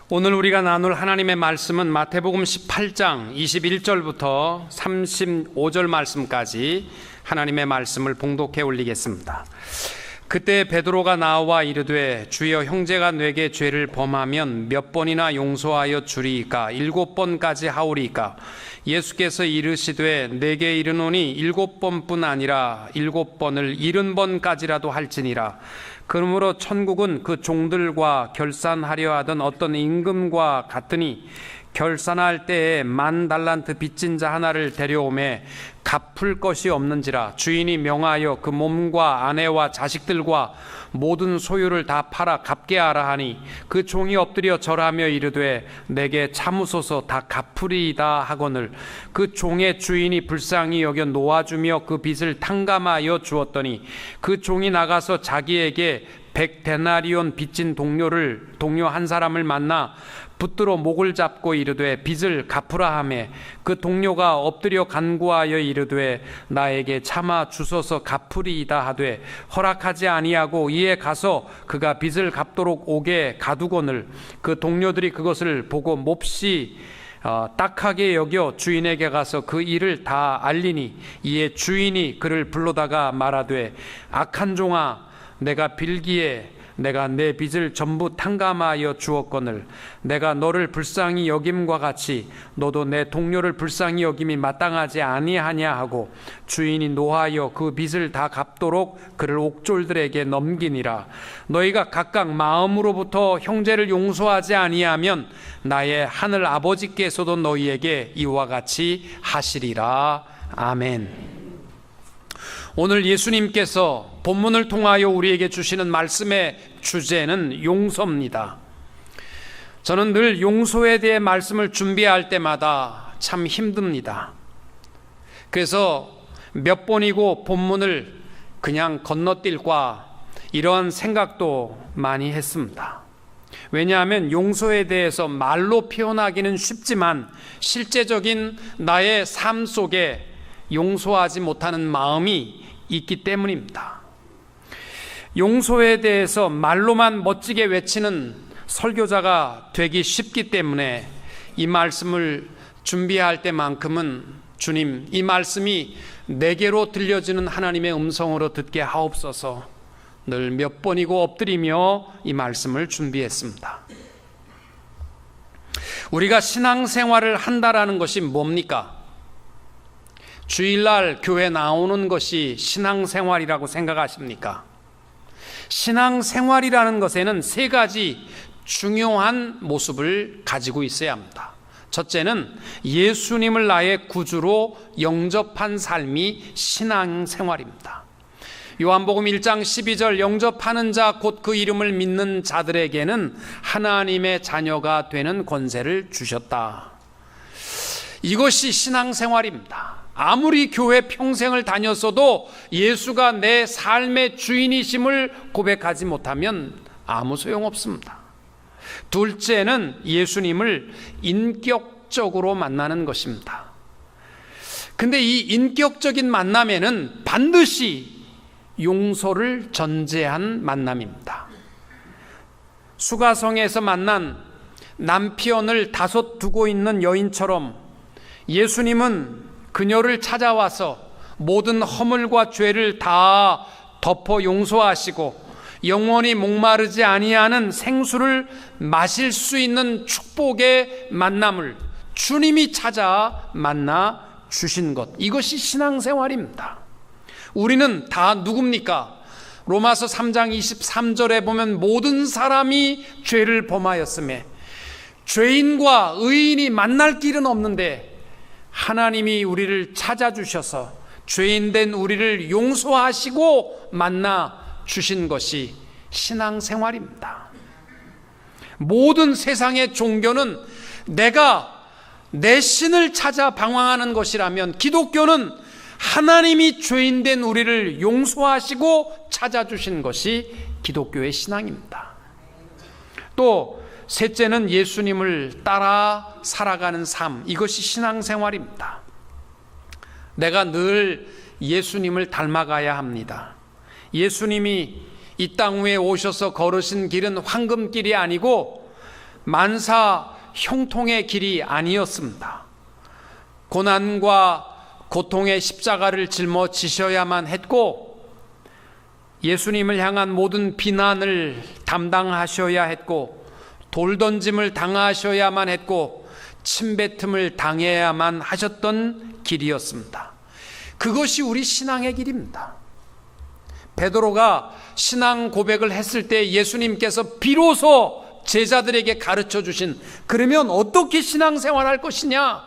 오늘 우리가 나눌 하나님의 말씀은 마태복음 18장 21절부터 35절 말씀까지 하나님의 말씀을 봉독해 올리겠습니다. 그때 베드로가 나와 이르되 주여 형제가 내게 죄를 범하면 몇 번이나 용서하여 주리이까 7번까지 하오리이까. 예수께서 이르시되 내게 이르노니 7번뿐 아니라 7번을 70번까지라도 할지니라. 그러므로 천국은 그 종들과 결산하려 하던 어떤 임금과 같으니 결산할 때에 10,000달란트 빚진 자 하나를 데려오매 갚을 것이 없는지라. 주인이 명하여 그 몸과 아내와 자식들과 모든 소유를 다 팔아 갚게 하라 하니 그 종이 엎드려 절하며 이르되 내게 참으소서 다 갚으리이다 하거늘 그 종의 주인이 불쌍히 여겨 놓아주며 그 빚을 탕감하여 주었더니 그 종이 나가서 자기에게 100데나리온 빚진 동료 한 사람을 만나 붙들어 목을 잡고 이르되 빚을 갚으라 하매 그 동료가 엎드려 간구하여 이르되 나에게 참아 주소서 갚으리이다 하되 허락하지 아니하고 이에 가서 그가 빚을 갚도록 오게 가두거늘 그 동료들이 그것을 보고 몹시 딱하게 여겨 주인에게 가서 그 일을 다 알리니 이에 주인이 그를 불러다가 말하되 악한 종아 내가 빌기에 내가 내 빚을 전부 탕감하여 주었거늘 내가 너를 불쌍히 여김과 같이 너도 내 동료를 불쌍히 여김이 마땅하지 아니하냐 하고 주인이 노하여 그 빚을 다 갚도록 그를 옥졸들에게 넘기니라. 너희가 각각 마음으로부터 형제를 용서하지 아니하면 나의 하늘 아버지께서도 너희에게 이와 같이 하시리라. 아멘. 오늘 예수님께서 본문을 통하여 우리에게 주시는 말씀의 주제는 용서입니다. 저는 늘 용서에 대해 말씀을 준비할 때마다 참 힘듭니다. 그래서 몇 번이고 본문을 그냥 건너뛸까 이런 생각도 많이 했습니다. 왜냐하면 용서에 대해서 말로 표현하기는 쉽지만 실제적인 나의 삶 속에 용서하지 못하는 마음이 있기 때문입니다. 용서에 대해서 말로만 멋지게 외치는 설교자가 되기 쉽기 때문에 이 말씀을 준비할 때만큼은 주님, 이 말씀이 내게로 들려지는 하나님의 음성으로 듣게 하옵소서 늘 몇 번이고 엎드리며 이 말씀을 준비했습니다. 우리가 신앙생활을 한다라는 것이 뭡니까? 주일날 교회 나오는 것이 신앙생활이라고 생각하십니까? 신앙생활이라는 것에는 세 가지 중요한 모습을 가지고 있어야 합니다. 첫째는 예수님을 나의 구주로 영접한 삶이 신앙생활입니다. 요한복음 1장 12절 영접하는 자 곧 그 이름을 믿는 자들에게는 하나님의 자녀가 되는 권세를 주셨다. 이것이 신앙생활입니다. 아무리 교회 평생을 다녔어도 예수가 내 삶의 주인이심을 고백하지 못하면 아무 소용없습니다. 둘째는 예수님을 인격적으로 만나는 것입니다. 근데 이 인격적인 만남에는 반드시 용서를 전제한 만남입니다. 수가성에서 만난 남편을 5 두고 있는 여인처럼 예수님은 그녀를 찾아와서 모든 허물과 죄를 다 덮어 용서하시고 영원히 목마르지 아니하는 생수를 마실 수 있는 축복의 만남을 주님이 찾아 만나 주신 것, 이것이 신앙생활입니다. 우리는 다 누굽니까? 로마서 3장 23절에 보면 모든 사람이 죄를 범하였으며 죄인과 의인이 만날 길은 없는데 하나님이 우리를 찾아주셔서 죄인된 우리를 용서하시고 만나 주신 것이 신앙생활입니다. 모든 세상의 종교는 내가 내 신을 찾아 방황하는 것이라면 기독교는 하나님이 죄인된 우리를 용서하시고 찾아주신 것이 기독교의 신앙입니다. 또 셋째는 예수님을 따라 살아가는 삶, 이것이 신앙생활입니다. 내가 늘 예수님을 닮아가야 합니다. 예수님이 이 땅 위에 오셔서 걸으신 길은 황금길이 아니고 만사 형통의 길이 아니었습니다. 고난과 고통의 십자가를 짊어지셔야만 했고, 예수님을 향한 모든 비난을 담당하셔야 했고, 돌 던짐을 당하셔야만 했고, 침뱉음을 당해야만 하셨던 길이었습니다. 그것이 우리 신앙의 길입니다. 베드로가 신앙 고백을 했을 때 예수님께서 비로소 제자들에게 가르쳐 주신, 그러면 어떻게 신앙생활할 것이냐,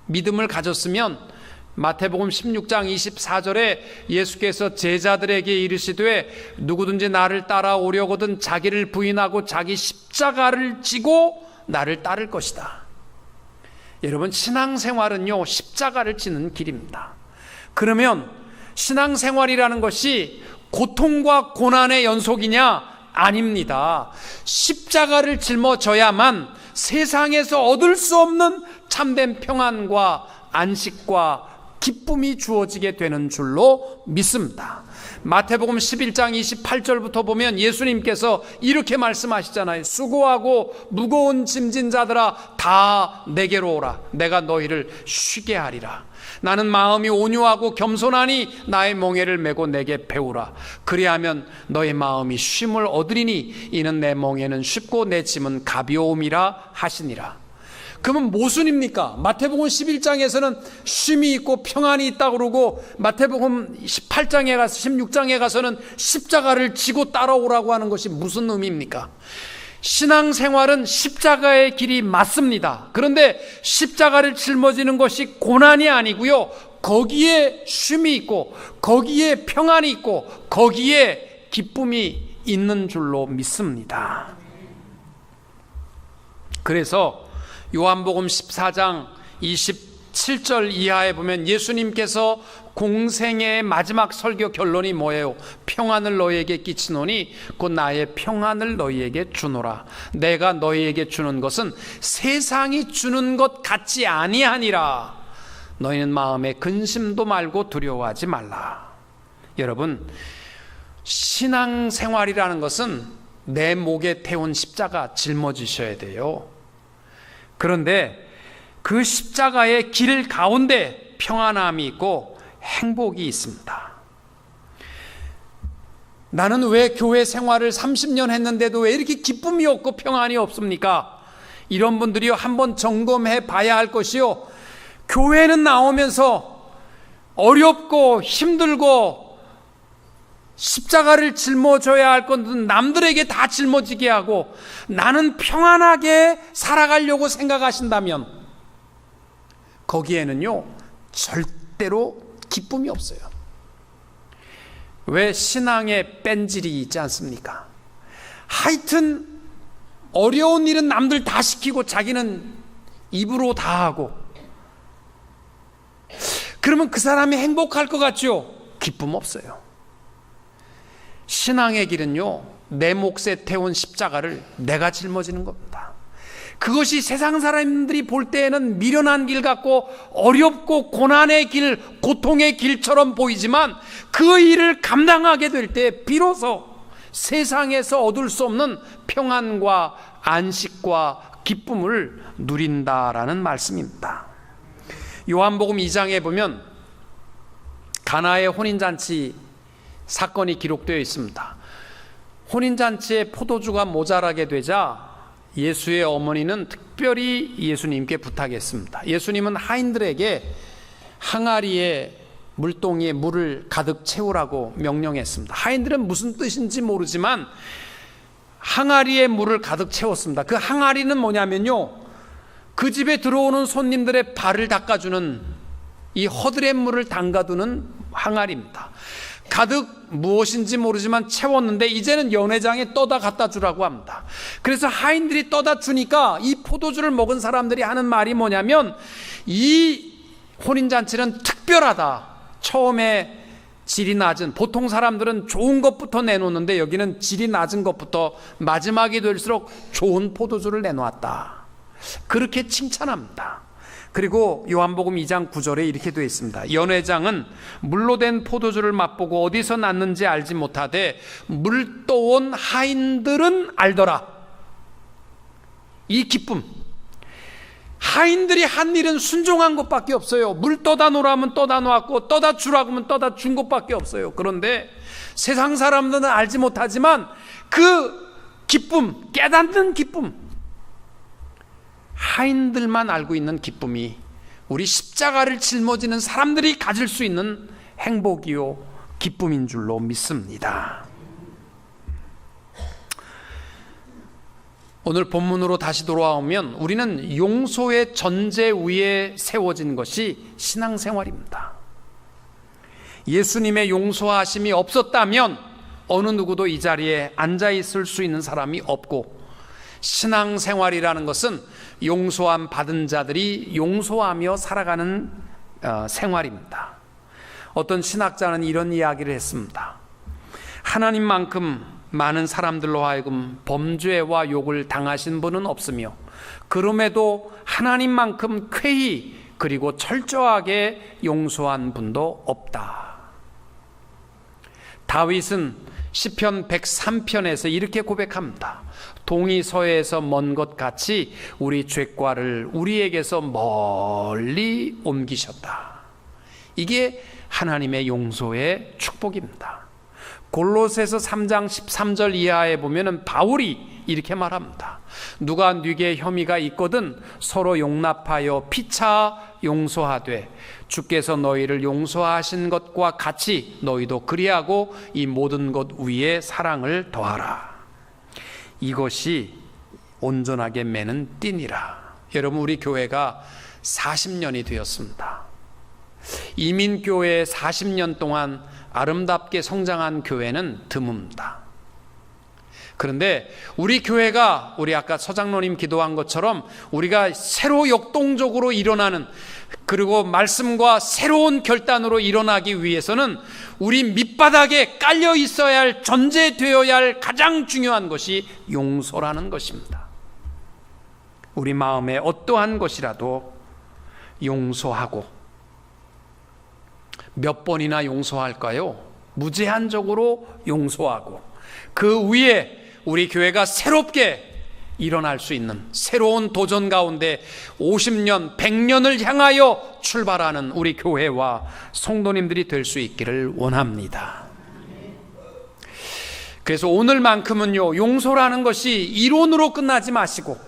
믿음을 가졌으면 마태복음 16장 24절에 예수께서 제자들에게 이르시되 누구든지 나를 따라오려거든 자기를 부인하고 자기 십자가를 지고 나를 따를 것이다. 여러분, 신앙생활은요, 십자가를 지는 길입니다. 그러면 신앙생활이라는 것이 고통과 고난의 연속이냐? 아닙니다. 십자가를 짊어져야만 세상에서 얻을 수 없는 참된 평안과 안식과 기쁨이 주어지게 되는 줄로 믿습니다. 마태복음 11장 28절부터 보면 예수님께서 이렇게 말씀하시잖아요. 수고하고 무거운 짐진 자들아 다 내게로 오라. 내가 너희를 쉬게 하리라. 나는 마음이 온유하고 겸손하니 나의 멍에를 메고 내게 배우라. 그리하면 너의 마음이 쉼을 얻으리니 이는 내 멍에는 쉽고 내 짐은 가벼움이라 하시니라. 그러면 무슨입니까? 마태복음 11장에서는 쉼이 있고 평안이 있다고 그러고, 마태복음 18장에 가서 16장에 가서는 십자가를 지고 따라오라고 하는 것이 무슨 의미입니까? 신앙생활은 십자가의 길이 맞습니다. 그런데 십자가를 짊어지는 것이 고난이 아니고요, 거기에 쉼이 있고 거기에 평안이 있고 거기에 기쁨이 있는 줄로 믿습니다. 그래서 요한복음 14장 27절 이하에 보면 예수님께서 공생의 마지막 설교 결론이 뭐예요? 평안을 너희에게 끼치노니 곧 나의 평안을 너희에게 주노라. 내가 너희에게 주는 것은 세상이 주는 것 같지 아니하니라. 너희는 마음에 근심도 말고 두려워하지 말라. 여러분, 신앙생활이라는 것은 내 목에 태운 십자가 짊어지셔야 돼요. 그런데 그 십자가의 길 가운데 평안함이 있고 행복이 있습니다. 나는 왜 교회 생활을 30년 했는데도 왜 이렇게 기쁨이 없고 평안이 없습니까? 이런 분들이 한번 점검해 봐야 할 것이요, 교회는 나오면서 어렵고 힘들고 십자가를 짊어져야 할 건 남들에게 다 짊어지게 하고 나는 평안하게 살아가려고 생각하신다면 거기에는요 절대로 기쁨이 없어요. 왜? 신앙에 뺀질이 있지 않습니까? 하여튼 어려운 일은 남들 다 시키고 자기는 입으로 다 하고, 그러면 그 사람이 행복할 것 같죠? 기쁨 없어요. 신앙의 길은요, 내 몫에 태운 십자가를 내가 짊어지는 겁니다. 그것이 세상 사람들이 볼 때에는 미련한 길 같고 어렵고 고난의 길, 고통의 길처럼 보이지만 그 일을 감당하게 될 때 비로소 세상에서 얻을 수 없는 평안과 안식과 기쁨을 누린다라는 말씀입니다. 요한복음 2장에 보면 가나의 혼인잔치 사건이 기록되어 있습니다. 혼인잔치에 포도주가 모자라게 되자 예수의 어머니는 특별히 예수님께 부탁했습니다. 예수님은 하인들에게 항아리에 물동이에 물을 가득 채우라고 명령했습니다. 하인들은 무슨 뜻인지 모르지만 항아리에 물을 가득 채웠습니다. 그 항아리는 뭐냐면요, 그 집에 들어오는 손님들의 발을 닦아주는 이 허들의 물을 담가두는 항아리입니다. 가득 무엇인지 모르지만 채웠는데 이제는 연회장에 떠다 갖다 주라고 합니다. 그래서 하인들이 떠다 주니까 이 포도주를 먹은 사람들이 하는 말이 뭐냐면, 이 혼인잔치는 특별하다. 처음에 질이 낮은, 보통 사람들은 좋은 것부터 내놓는데 여기는 질이 낮은 것부터 마지막이 될수록 좋은 포도주를 내놓았다. 그렇게 칭찬합니다. 그리고 요한복음 2장 9절에 이렇게 되어 있습니다. 연회장은 물로 된 포도주를 맛보고 어디서 났는지 알지 못하되 물 떠온 하인들은 알더라. 이 기쁨, 하인들이 한 일은 순종한 것밖에 없어요. 물 떠다 놓으라면 떠다 놓았고 떠다 주라고 하면 떠다 준 것밖에 없어요. 그런데 세상 사람들은 알지 못하지만 그 기쁨, 깨닫는 기쁨, 하인들만 알고 있는 기쁨이 우리 십자가를 짊어지는 사람들이 가질 수 있는 행복이요 기쁨인 줄로 믿습니다. 오늘 본문으로 다시 돌아오면 우리는 용서의 전제 위에 세워진 것이 신앙생활입니다. 예수님의 용서하심이 없었다면 어느 누구도 이 자리에 앉아 있을 수 있는 사람이 없고, 신앙생활이라는 것은 용서함 받은 자들이 용서하며 살아가는 생활입니다. 어떤 신학자는 이런 이야기를 했습니다. 하나님만큼 많은 사람들로 하여금 범죄와 욕을 당하신 분은 없으며, 그럼에도 하나님만큼 쾌히 그리고 철저하게 용서한 분도 없다. 다윗은 시편 103편에서 이렇게 고백합니다. 동이 서해에서 먼 것 같이 우리 죄과를 우리에게서 멀리 옮기셨다. 이게 하나님의 용서의 축복입니다. 골로새서 3장 13절 이하에 보면은 바울이 이렇게 말합니다. 누가 네게 혐의가 있거든 서로 용납하여 피차 용서하되 주께서 너희를 용서하신 것과 같이 너희도 그리하고 이 모든 것 위에 사랑을 더하라. 이것이 온전하게 매는 띠니라. 여러분, 우리 교회가 40년이 되었습니다. 이민교회 40년 동안 아름답게 성장한 교회는 드뭅니다. 그런데 우리 교회가, 우리 아까 서장로님 기도한 것처럼 우리가 새로 역동적으로 일어나는, 그리고 말씀과 새로운 결단으로 일어나기 위해서는 우리 밑바닥에 깔려 있어야 할, 전제되어야 할 가장 중요한 것이 용서라는 것입니다. 우리 마음에 어떠한 것이라도 용서하고, 몇 번이나 용서할까요? 무제한적으로 용서하고, 그 위에 우리 교회가 새롭게 일어날 수 있는 새로운 도전 가운데 50년, 100년을 향하여 출발하는 우리 교회와 성도님들이 될 수 있기를 원합니다. 그래서 오늘만큼은요, 용서라는 것이 이론으로 끝나지 마시고,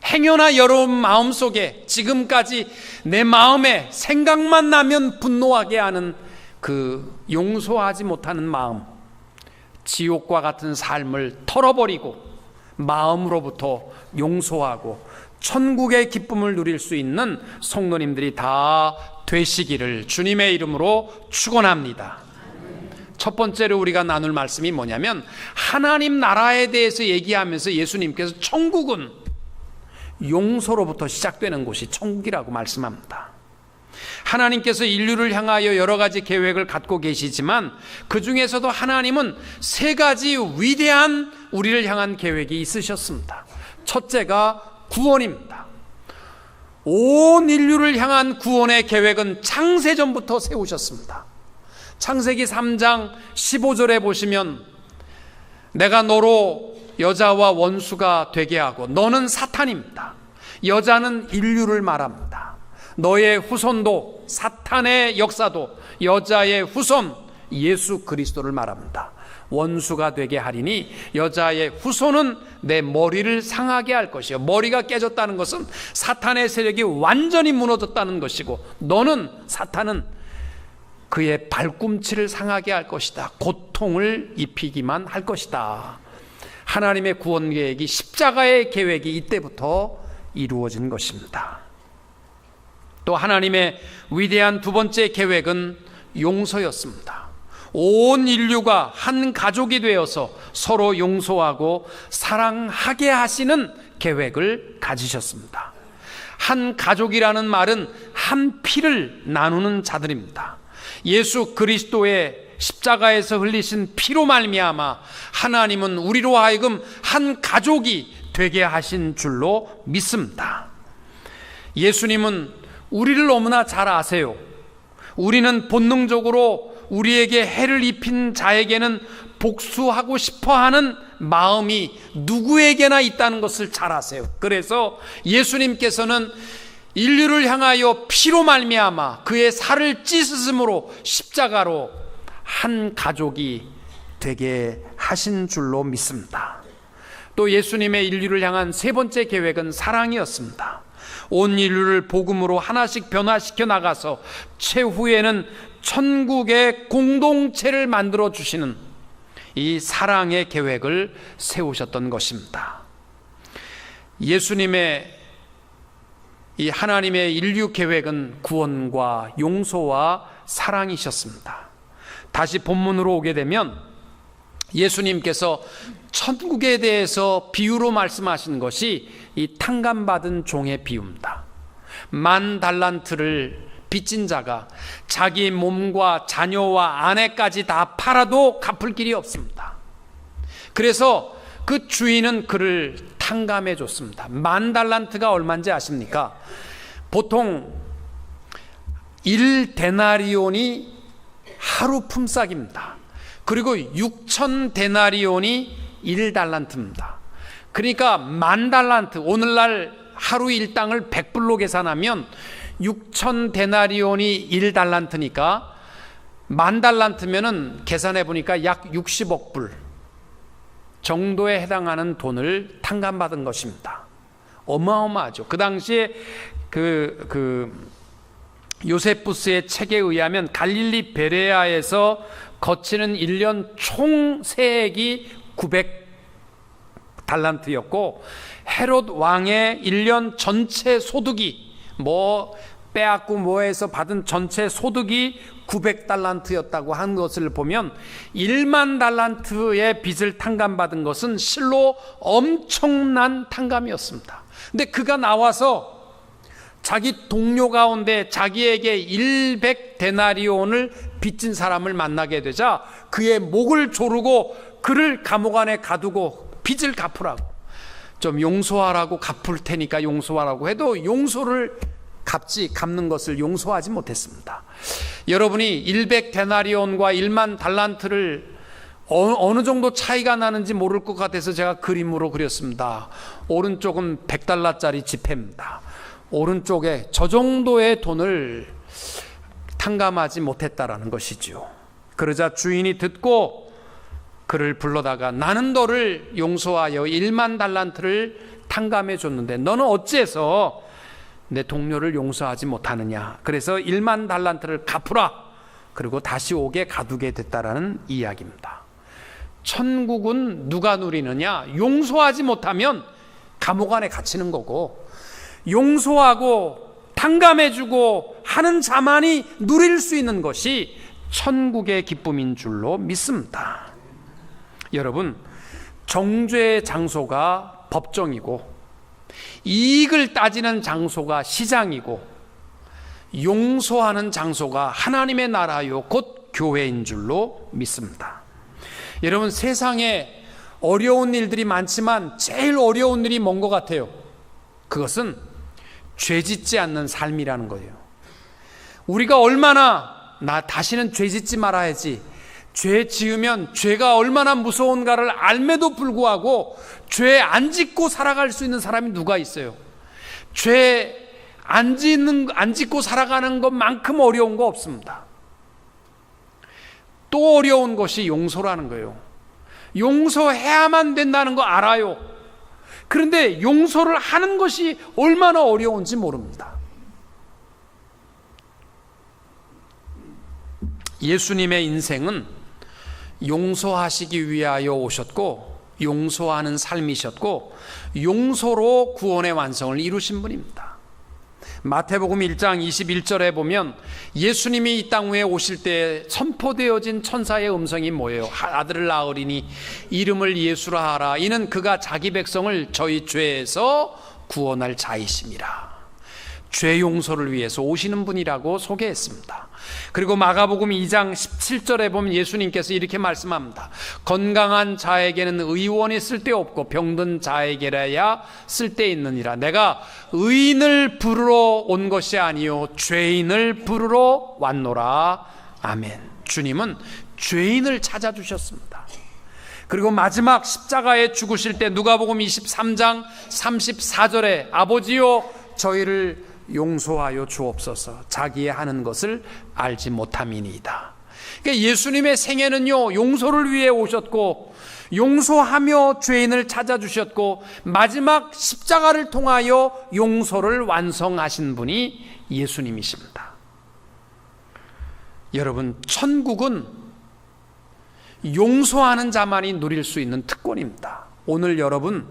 행여나 여러분 마음속에 지금까지 내 마음에 생각만 나면 분노하게 하는 그 용서하지 못하는 마음, 지옥과 같은 삶을 털어버리고 마음으로부터 용서하고 천국의 기쁨을 누릴 수 있는 성도님들이 다 되시기를 주님의 이름으로 축원합니다. 첫 번째로 우리가 나눌 말씀이 뭐냐면, 하나님 나라에 대해서 얘기하면서 예수님께서 천국은 용서로부터 시작되는 곳이 천국이라고 말씀합니다. 하나님께서 인류를 향하여 여러 가지 계획을 갖고 계시지만 그 중에서도 하나님은 세 가지 위대한 우리를 향한 계획이 있으셨습니다. 첫째가 구원입니다. 온 인류를 향한 구원의 계획은 창세전부터 세우셨습니다. 창세기 3장 15절에 보시면, 내가 너로 여자와 원수가 되게 하고 너는 사탄입니다. 여자는 인류를 말합니다. 너의 후손도, 사탄의 역사도 여자의 후손 예수 그리스도를 말합니다. 원수가 되게 하리니 여자의 후손은 내 머리를 상하게 할 것이요. 머리가 깨졌다는 것은 사탄의 세력이 완전히 무너졌다는 것이고, 너는, 사탄은 그의 발꿈치를 상하게 할 것이다. 고통을 입히기만 할 것이다. 하나님의 구원 계획이, 십자가의 계획이 이때부터 이루어진 것입니다. 또 하나님의 위대한 두 번째 계획은 용서였습니다. 온 인류가 한 가족이 되어서 서로 용서하고 사랑하게 하시는 계획을 가지셨습니다. 한 가족이라는 말은 한 피를 나누는 자들입니다. 예수 그리스도의 십자가에서 흘리신 피로 말미암아 하나님은 우리로 하여금 한 가족이 되게 하신 줄로 믿습니다. 예수님은 우리를 너무나 잘 아세요. 우리는 본능적으로 우리에게 해를 입힌 자에게는 복수하고 싶어하는 마음이 누구에게나 있다는 것을 잘 아세요. 그래서 예수님께서는 인류를 향하여 피로 말미암아 그의 살을 찢으심으로 십자가로 한 가족이 되게 하신 줄로 믿습니다. 또 예수님의 인류를 향한 세 번째 계획은 사랑이었습니다. 온 인류를 복음으로 하나씩 변화시켜 나가서 최후에는 천국의 공동체를 만들어 주시는 이 사랑의 계획을 세우셨던 것입니다. 예수님의 이 하나님의 인류 계획은 구원과 용서와 사랑이셨습니다. 다시 본문으로 오게 되면 예수님께서 천국에 대해서 비유로 말씀하신 것이 이 탕감받은 종의 비유입니다. 10,000달란트를 빚진 자가 자기 몸과 자녀와 아내까지 다 팔아도 갚을 길이 없습니다. 그래서 그 주인은 그를 탕감해 줬습니다. 10,000달란트가 얼마인지 아십니까? 보통 1데나리온이 하루 품삯입니다. 그리고 6,000데나리온이 1달란트입니다. 그러니까 10,000달란트, 오늘날 하루 일당을 100불로 계산하면 6,000데나리온이 1달란트니까 10,000달란트면은 계산해 보니까 약 60억 불 정도에 해당하는 돈을 탕감받은 것입니다. 어마어마하죠. 그 당시에 요세푸스의 책에 의하면 갈릴리 베레아에서 거치는 1년 총 세액이 900달란트였고 헤롯 왕의 1년 전체 소득이 빼앗고 뭐해서 받은 전체 소득이 900달란트였다고 한 것을 보면 10,000달란트의 빚을 탕감받은 것은 실로 엄청난 탕감이었습니다. 근데 그가 나와서 자기 동료 가운데 자기에게 100데나리온을 빚진 사람을 만나게 되자 그의 목을 조르고 그를 감옥 안에 가두고 빚을 갚으라고, 좀 용서하라고, 갚을 테니까 용서하라고 해도 용서를 갚는 것을 용서하지 못했습니다. 여러분이 100데나리온과 10,000달란트를 어느 정도 차이가 나는지 모를 것 같아서 제가 그림으로 그렸습니다. 오른쪽은 100달러짜리 지폐입니다. 오른쪽에 저 정도의 돈을 탕감하지 못했다라는 것이죠. 그러자 주인이 듣고 그를 불러다가 나는 너를 용서하여 10,000달란트를 탕감해 줬는데 너는 어찌해서 내 동료를 용서하지 못하느냐. 그래서 10,000달란트를 갚으라. 그리고 다시 오게 가두게 됐다라는 이야기입니다. 천국은 누가 누리느냐? 용서하지 못하면 감옥 안에 갇히는 거고, 용서하고 탕감해주고 하는 자만이 누릴 수 있는 것이 천국의 기쁨인 줄로 믿습니다. 여러분, 정죄의 장소가 법정이고 이익을 따지는 장소가 시장이고 용서하는 장소가 하나님의 나라요 곧 교회인 줄로 믿습니다. 여러분, 세상에 어려운 일들이 많지만 제일 어려운 일이 뭔 것 같아요? 그것은 죄 짓지 않는 삶이라는 거예요. 우리가 얼마나 나 다시는 죄 짓지 말아야지, 죄 지으면 죄가 얼마나 무서운가를 알매도 불구하고 죄 안 짓고 살아갈 수 있는 사람이 누가 있어요? 죄 안 짓고 살아가는 것만큼 어려운 거 없습니다. 또 어려운 것이 용서라는 거예요. 용서해야만 된다는 거 알아요. 그런데 용서를 하는 것이 얼마나 어려운지 모릅니다. 예수님의 인생은 용서하시기 위하여 오셨고 용서하는 삶이셨고 용서로 구원의 완성을 이루신 분입니다. 마태복음 1장 21절에 보면 예수님이 이 땅 위에 오실 때 선포되어진 천사의 음성이 뭐예요? 아들을 낳으리니 이름을 예수라 하라. 이는 그가 자기 백성을 저희 죄에서 구원할 자이심이라. 죄 용서를 위해서 오시는 분이라고 소개했습니다. 그리고 마가복음 2장 17절에 보면 예수님께서 이렇게 말씀합니다. 건강한 자에게는 의원이 쓸데없고 병든 자에게라야 쓸데있느니라. 내가 의인을 부르러 온 것이 아니요 죄인을 부르러 왔노라. 아멘. 주님은 죄인을 찾아주셨습니다. 그리고 마지막 십자가에 죽으실 때 누가복음 23장 34절에 아버지요 저희를 용서하여 주옵소서 자기의 하는 것을 알지 못함이니이다. 그러니까 예수님의 생애는요 용서를 위해 오셨고 용서하며 죄인을 찾아주셨고 마지막 십자가를 통하여 용서를 완성하신 분이 예수님이십니다. 여러분, 천국은 용서하는 자만이 누릴 수 있는 특권입니다. 오늘 여러분,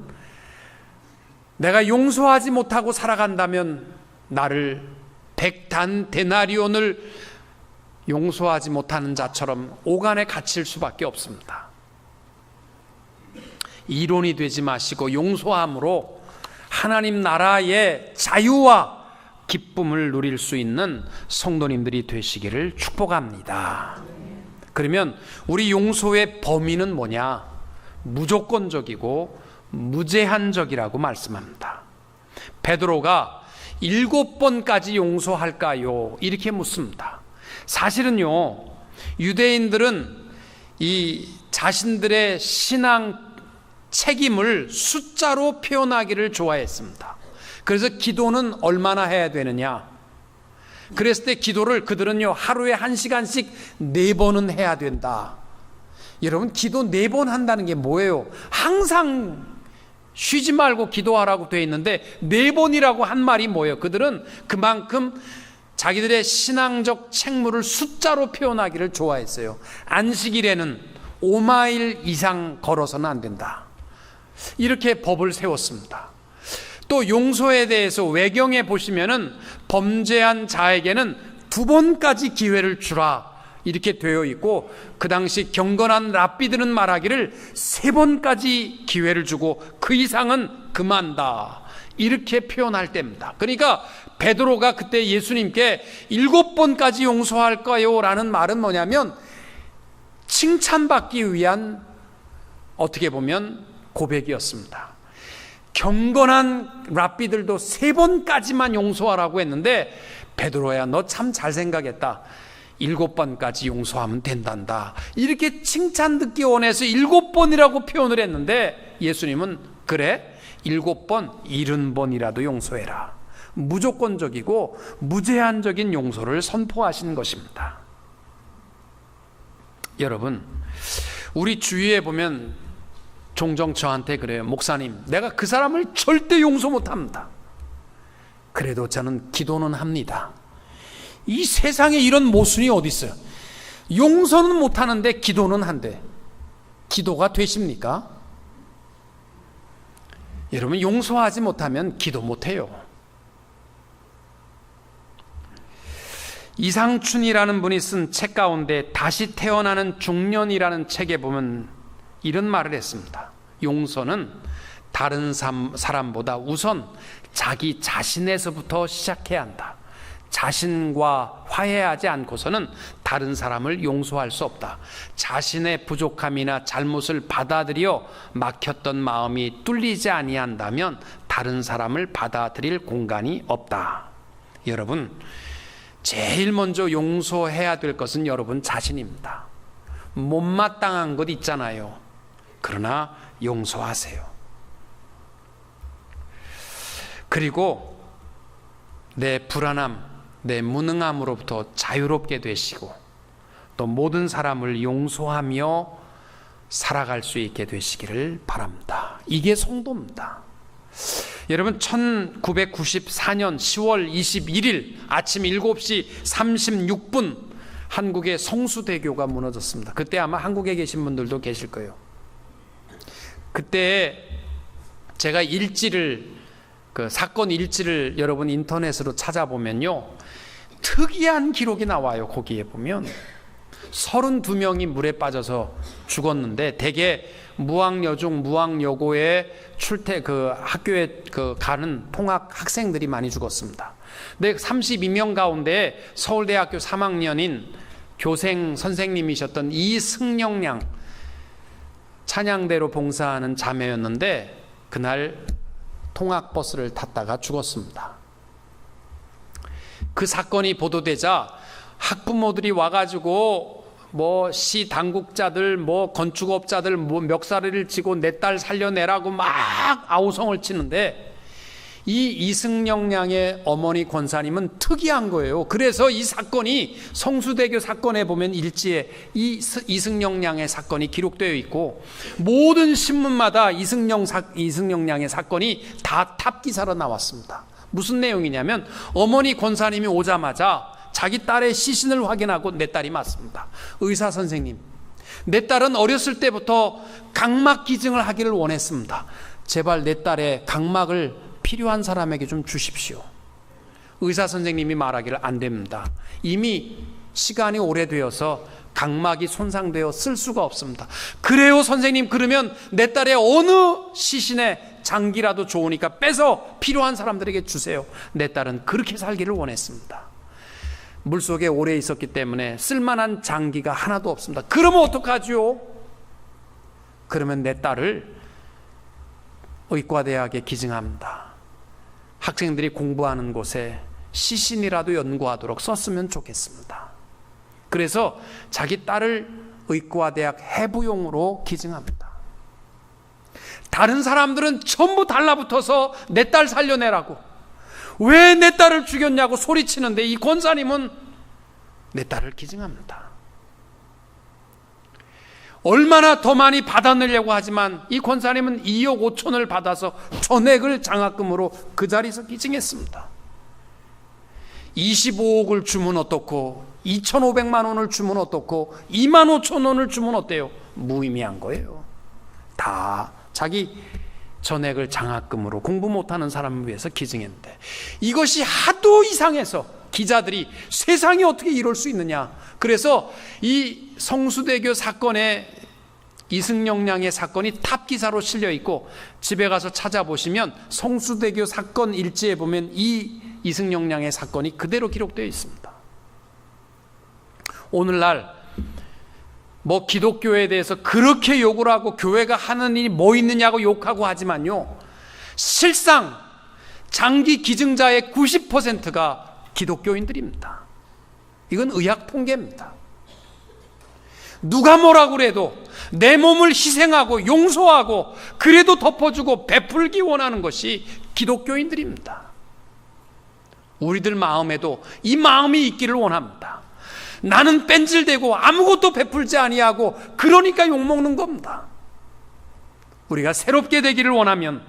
내가 용서하지 못하고 살아간다면 나를 100단 데나리온을 용서하지 못하는 자처럼 오간에 갇힐 수밖에 없습니다. 이론이 되지 마시고 용서함으로 하나님 나라의 자유와 기쁨을 누릴 수 있는 성도님들이 되시기를 축복합니다. 그러면 우리 용서의 범위는 뭐냐? 무조건적이고 무제한적이라고 말씀합니다. 베드로가 7번까지 용서할까요? 이렇게 묻습니다. 사실은요, 유대인들은 이 자신들의 신앙 책임을 숫자로 표현하기를 좋아했습니다. 그래서 기도는 얼마나 해야 되느냐? 그랬을 때 기도를 그들은요 하루에 1시간씩 4번은 해야 된다. 여러분, 기도 4번 한다는 게 뭐예요? 항상 쉬지 말고 기도하라고 되어 있는데 4번이라고 한 말이 뭐예요? 그들은 그만큼 자기들의 신앙적 책무를 숫자로 표현하기를 좋아했어요. 안식일에는 5마일 이상 걸어서는 안 된다. 이렇게 법을 세웠습니다. 또 용서에 대해서 외경에 보시면은 범죄한 자에게는 2번까지 기회를 주라 이렇게 되어 있고, 그 당시 경건한 랍비들은 말하기를 3번까지 기회를 주고 그 이상은 금한다 이렇게 표현할 때입니다. 그러니까 베드로가 그때 예수님께 7번까지 용서할까요? 라는 말은 뭐냐면 칭찬받기 위한 어떻게 보면 고백이었습니다. 경건한 랍비들도 3번까지만 용서하라고 했는데 베드로야 너 참 잘 생각했다. 7번까지 용서하면 된단다. 이렇게 칭찬 듣기 원해서 7번이라고 표현을 했는데 예수님은 그래 7번 70번이라도 용서해라. 무조건적이고 무제한적인 용서를 선포하시는 것입니다. 여러분, 우리 주위에 보면 종종 저한테 그래요. 목사님, 내가 그 사람을 절대 용서 못합니다. 그래도 저는 기도는 합니다. 이 세상에 이런 모순이 어디 있어요? 용서는 못하는데 기도는 한대. 기도가 되십니까? 여러분, 용서하지 못하면 기도 못해요. 이상춘이라는 분이 쓴 책 가운데 다시 태어나는 중년이라는 책에 보면 이런 말을 했습니다. 용서는 다른 사람보다 우선 자기 자신에서부터 시작해야 한다. 자신과 화해하지 않고서는 다른 사람을 용서할 수 없다. 자신의 부족함이나 잘못을 받아들여 막혔던 마음이 뚫리지 아니한다면 다른 사람을 받아들일 공간이 없다. 여러분, 제일 먼저 용서해야 될 것은 여러분 자신입니다. 못마땅한 것 있잖아요. 그러나 용서하세요. 그리고 내 불안함, 내 무능함으로부터 자유롭게 되시고 또 모든 사람을 용서하며 살아갈 수 있게 되시기를 바랍니다. 이게 성도입니다. 여러분, 1994년 10월 21일 아침 7시 36분 한국의 성수대교가 무너졌습니다. 그때 아마 한국에 계신 분들도 계실 거예요. 그때 제가 그 사건 일지를 여러분 인터넷으로 찾아보면요, 특이한 기록이 나와요. 거기에 보면 32명이 물에 빠져서 죽었는데 대개 무학여중, 무학여고에 학교에 가는 통학 학생들이 많이 죽었습니다. 근데 32명 가운데 서울대학교 3학년인 교생 선생님이셨던 이승영 양, 찬양대로 봉사하는 자매였는데 그날 통학버스를 탔다가 죽었습니다. 그 사건이 보도되자 학부모들이 와가지고 뭐 시 당국자들, 뭐 건축업자들, 뭐 멱살을 쥐고 내 딸 살려내라고 막 아우성을 치는데, 이 이승영 양의 어머니 권사님은 특이한 거예요. 그래서 이 사건이 성수대교 사건에 보면 일지에 이 이승영 양의 사건이 기록되어 있고, 모든 신문마다 이승영 양의 사건이 다 탑기사로 나왔습니다. 무슨 내용이냐면, 어머니 권사님이 오자마자 자기 딸의 시신을 확인하고 내 딸이 맞습니다. 의사 선생님, 내 딸은 어렸을 때부터 각막 기증을 하기를 원했습니다. 제발 내 딸의 각막을 필요한 사람에게 좀 주십시오. 의사 선생님이 말하기를 안 됩니다. 이미 시간이 오래되어서 각막이 손상되어 쓸 수가 없습니다. 그래요 선생님, 그러면 내 딸의 어느 시신의 장기라도 좋으니까 빼서 필요한 사람들에게 주세요. 내 딸은 그렇게 살기를 원했습니다. 물속에 오래 있었기 때문에 쓸만한 장기가 하나도 없습니다. 그러면 어떡하죠? 그러면 내 딸을 의과대학에 기증합니다. 학생들이 공부하는 곳에 시신이라도 연구하도록 썼으면 좋겠습니다. 그래서 자기 딸을 의과대학 해부용으로 기증합니다. 다른 사람들은 전부 달라붙어서 내 딸 살려내라고, 왜 내 딸을 죽였냐고 소리치는데, 이 권사님은 내 딸을 기증합니다. 얼마나 더 많이 받아내려고 하지만 이 권사님은 2억 5천을 받아서 전액을 장학금으로 그 자리에서 기증했습니다. 25억을 주면 어떻고, 2,500만 원을 주면 어떻고, 2만 5천 원을 주면 어때요? 무의미한 거예요. 다 자기 전액을 장학금으로 공부 못하는 사람을 위해서 기증했는데, 이것이 하도 이상해서 기자들이 세상에 어떻게 이럴 수 있느냐, 그래서 이 성수대교 사건에 이승영 양의 사건이 탑기사로 실려 있고, 집에 가서 찾아보시면 성수대교 사건 일지에 보면 이 이승영 양의 사건이 그대로 기록되어 있습니다. 오늘날 뭐 기독교에 대해서 그렇게 욕을 하고 교회가 하는 일이 뭐 있느냐고 욕하고 하지만요, 실상 장기 기증자의 90%가 기독교인들입니다. 이건 의학 통계입니다. 누가 뭐라고 그래도 내 몸을 희생하고 용서하고 그래도 덮어주고 베풀기 원하는 것이 기독교인들입니다. 우리들 마음에도 이 마음이 있기를 원합니다. 나는 뺀질대고 아무것도 베풀지 아니하고 그러니까 욕먹는 겁니다. 우리가 새롭게 되기를 원하면,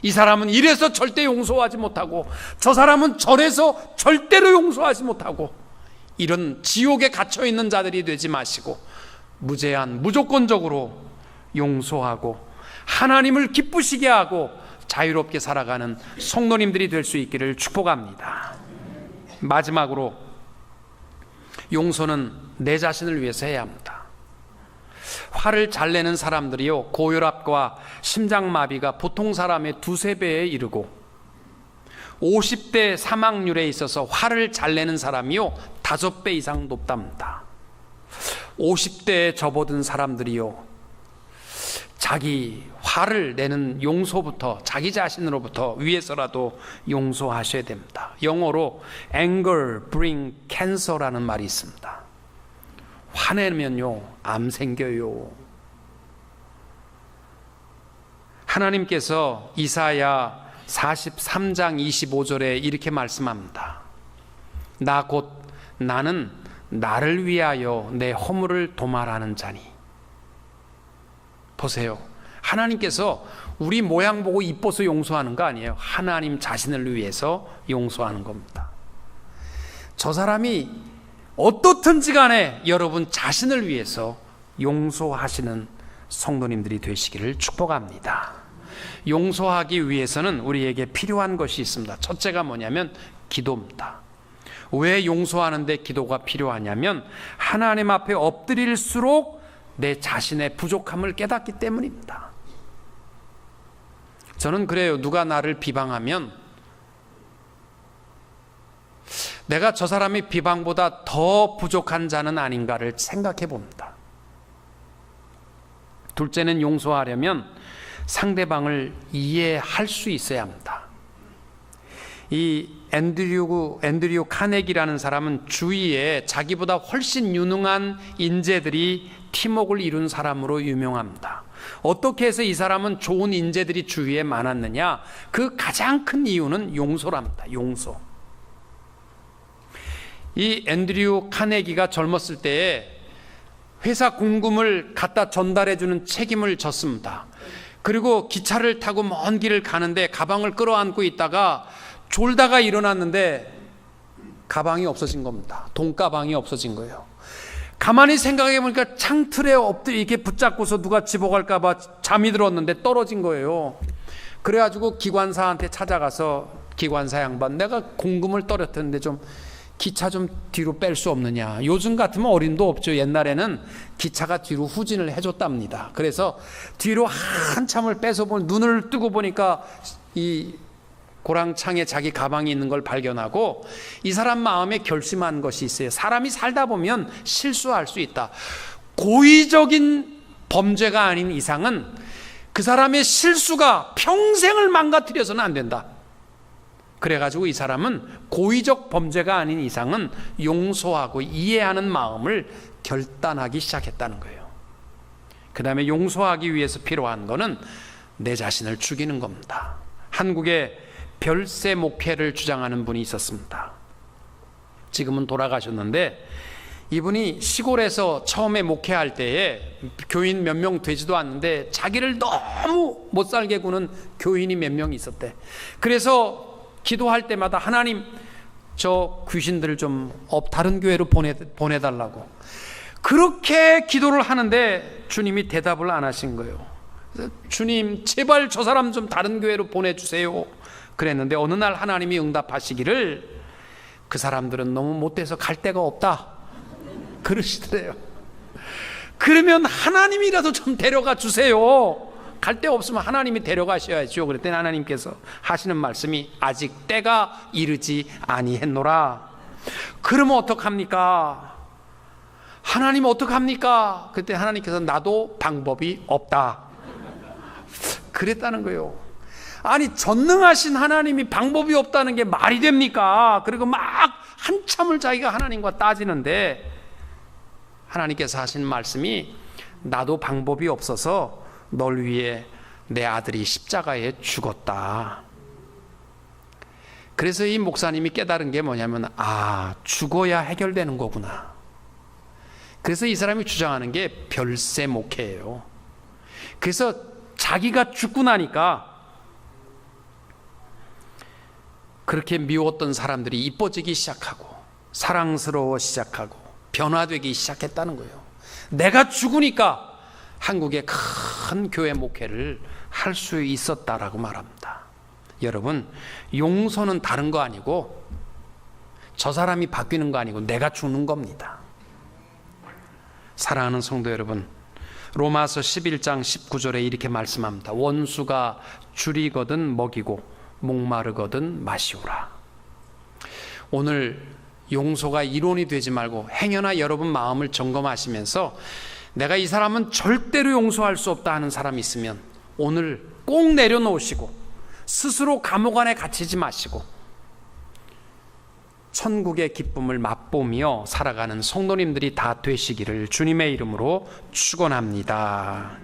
이 사람은 이래서 절대 용서하지 못하고 저 사람은 저래서 절대로 용서하지 못하고, 이런 지옥에 갇혀있는 자들이 되지 마시고 무제한 무조건적으로 용서하고 하나님을 기쁘시게 하고 자유롭게 살아가는 성도님들이 될 수 있기를 축복합니다. 마지막으로, 용서는 내 자신을 위해서 해야 합니다. 화를 잘 내는 사람들이요, 고혈압과 심장마비가 보통 사람의 2~3배에 이르고, 50대 사망률에 있어서 화를 잘 내는 사람이요 5배 이상 높답니다. 50대에 접어든 사람들이요, 자기 화를 내는 용서부터, 자기 자신으로부터 위해서라도 용서하셔야 됩니다. 영어로 anger bring cancer라는 말이 있습니다. 화내면요 암 생겨요. 하나님께서 이사야 43장 25절에 이렇게 말씀합니다. 나는 나를 위하여 내 허물을 도말하는 자니. 보세요, 하나님께서 우리 모양 보고 이뻐서 용서하는 거 아니에요. 하나님 자신을 위해서 용서하는 겁니다. 저 사람이 어떻든지 간에 여러분 자신을 위해서 용서하시는 성도님들이 되시기를 축복합니다. 용서하기 위해서는 우리에게 필요한 것이 있습니다. 첫째가 뭐냐면 기도입니다. 왜 용서하는데 기도가 필요하냐면, 하나님 앞에 엎드릴수록 내 자신의 부족함을 깨닫기 때문입니다. 저는 그래요. 누가 나를 비방하면 내가 저 사람의 비방보다 더 부족한 자는 아닌가를 생각해 봅니다. 둘째는, 용서하려면 상대방을 이해할 수 있어야 합니다. 이 앤드류 카네기라는 사람은 주위에 자기보다 훨씬 유능한 인재들이 팀웍을 이룬 사람으로 유명합니다. 어떻게 해서 이 사람은 좋은 인재들이 주위에 많았느냐? 그 가장 큰 이유는 용서랍니다. 용서. 이 앤드류 카네기가 젊었을 때에 회사 공금을 갖다 전달해주는 책임을 졌습니다. 그리고 기차를 타고 먼 길을 가는데 가방을 끌어안고 있다가 졸다가 일어났는데 가방이 없어진 겁니다. 돈가방이 없어진 거예요. 가만히 생각해 보니까 창틀에 엎드려 이렇게 붙잡고서 누가 집어갈까 봐 잠이 들었는데 떨어진 거예요. 그래가지고 기관사한테 찾아가서, 기관사 양반, 내가 공금을 떨어뜨렸는데 좀 기차 좀 뒤로 뺄 수 없느냐. 요즘 같으면 어림도 없죠. 옛날에는 기차가 뒤로 후진을 해줬답니다. 그래서 뒤로 한참을 빼서 눈을 뜨고 보니까 이 고랑창에 자기 가방이 있는 걸 발견하고, 이 사람 마음에 결심한 것이 있어요. 사람이 살다 보면 실수할 수 있다. 고의적인 범죄가 아닌 이상은 그 사람의 실수가 평생을 망가뜨려서는 안 된다. 그래가지고 이 사람은 고의적 범죄가 아닌 이상은 용서하고 이해하는 마음을 결단하기 시작했다는 거예요. 그 다음에 용서하기 위해서 필요한 거는 내 자신을 죽이는 겁니다. 한국에 별세 목회를 주장하는 분이 있었습니다. 지금은 돌아가셨는데, 이분이 시골에서 처음에 목회할 때에 교인 몇 명 되지도 않는데 자기를 너무 못 살게 구는 교인이 몇 명 있었대. 그래서 기도할 때마다 하나님, 저 귀신들을 좀 다른 교회로 보내달라고 그렇게 기도를 하는데 주님이 대답을 안 하신 거예요. 주님, 제발 저 사람 좀 다른 교회로 보내주세요 그랬는데, 어느 날 하나님이 응답하시기를 그 사람들은 너무 못돼서 갈 데가 없다 그러시더래요. 그러면 하나님이라도 좀 데려가 주세요. 갈 데 없으면 하나님이 데려가셔야죠. 그랬더니 하나님께서 하시는 말씀이 아직 때가 이르지 아니했노라. 그러면 어떡합니까? 하나님 어떡합니까? 그때 하나님께서 나도 방법이 없다 그랬다는 거예요. 아니, 전능하신 하나님이 방법이 없다는 게 말이 됩니까? 그리고 막 한참을 자기가 하나님과 따지는데 하나님께서 하신 말씀이 나도 방법이 없어서 널 위해 내 아들이 십자가에 죽었다. 그래서 이 목사님이 깨달은 게 뭐냐면, 죽어야 해결되는 거구나. 그래서 이 사람이 주장하는 게 별세 목회예요. 그래서 자기가 죽고 나니까 그렇게 미웠던 사람들이 이뻐지기 시작하고 사랑스러워 시작하고 변화되기 시작했다는 거예요. 내가 죽으니까 한국의 큰 교회 목회를 할 수 있었다라고 말합니다. 여러분, 용서는 다른 거 아니고, 저 사람이 바뀌는 거 아니고 내가 죽는 겁니다. 사랑하는 성도 여러분, 로마서 11장 19절에 이렇게 말씀합니다. 원수가 줄이거든 먹이고 목마르거든 마시오라. 오늘 용서가 이론이 되지 말고 행여나 여러분 마음을 점검하시면서 내가 이 사람은 절대로 용서할 수 없다 하는 사람이 있으면 오늘 꼭 내려놓으시고 스스로 감옥 안에 갇히지 마시고 천국의 기쁨을 맛보며 살아가는 성도님들이 다 되시기를 주님의 이름으로 축원합니다.